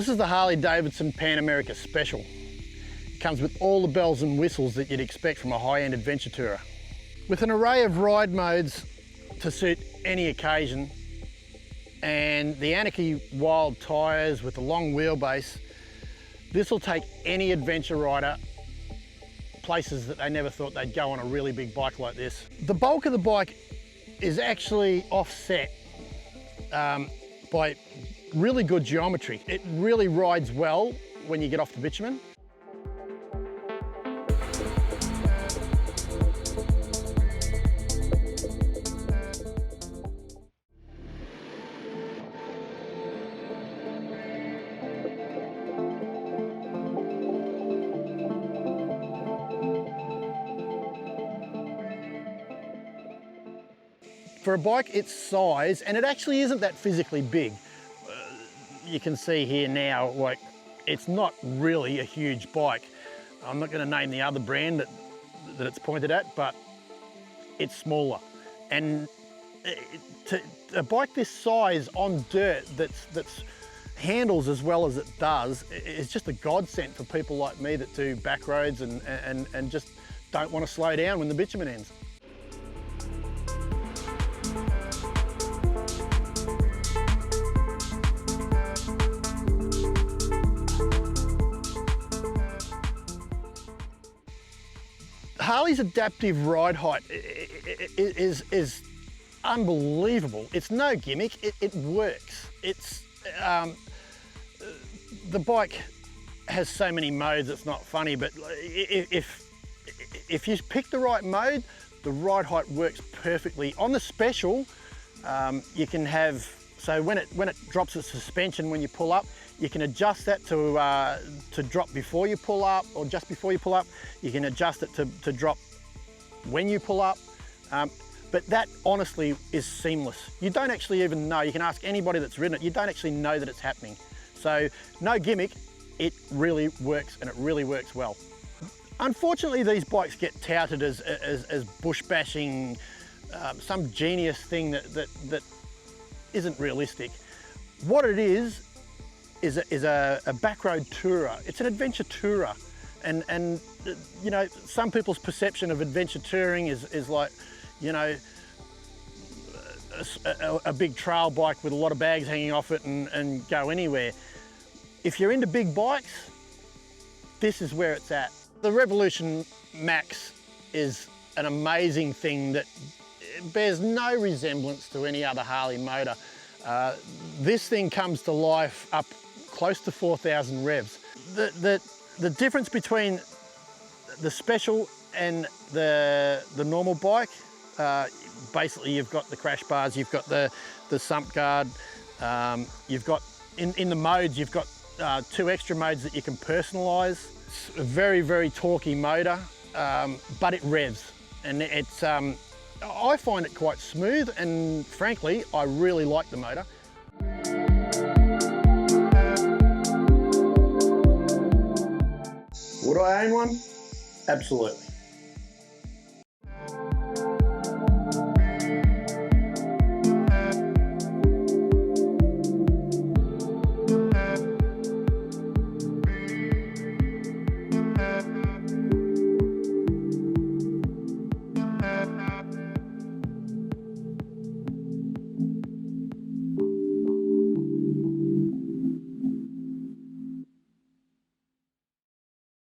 This is the Harley Davidson Pan America Special. It comes with all the bells and whistles that you'd expect from a high-end adventure tourer. With an array of ride modes to suit any occasion, and the Anarchy Wild tyres with the long wheelbase, this will take any adventure rider places that they never thought they'd go on a really big bike like this. The bulk of the bike is actually offset by really good geometry. It really rides well when you get off the bitumen. For a bike its size, and it actually isn't that physically big, you can see here now, like, it's not really a huge bike. I'm not going to name the other brand that it's pointed at, but it's smaller. And a bike this size on dirt that's handles as well as it does is just a godsend for people like me that do back roads and just don't want to slow down when the bitumen ends. Harley's adaptive ride height is unbelievable. It's no gimmick, it works. The bike has so many modes, it's not funny, but if you pick the right mode, the ride height works perfectly. On the Special, you can have, so when it drops its suspension when you pull up, you can adjust that to drop before you pull up or just before you pull up. You can adjust it to drop when you pull up. But that honestly is seamless. You don't actually even know. You can ask anybody that's ridden it. You don't actually know that it's happening. So no gimmick, it really works, and it really works well. Unfortunately, these bikes get touted as bush bashing, some genius thing that isn't realistic. What it is a backroad tourer. It's an adventure tourer, and you know, some people's perception of adventure touring is like, you know, a big trail bike with a lot of bags hanging off it and go anywhere. If you're into big bikes, this is where it's at. The Revolution Max is an amazing thing that bears no resemblance to any other Harley motor. This thing comes to life up close to 4,000 revs. The difference between the Special and the normal bike, basically you've got the crash bars, you've got the sump guard, you've got, in the modes, you've got 2 extra modes that you can personalise. It's a very, very torquey motor, but it revs, and it's, I find it quite smooth, and frankly, I really like the motor. Would I own one? Absolutely.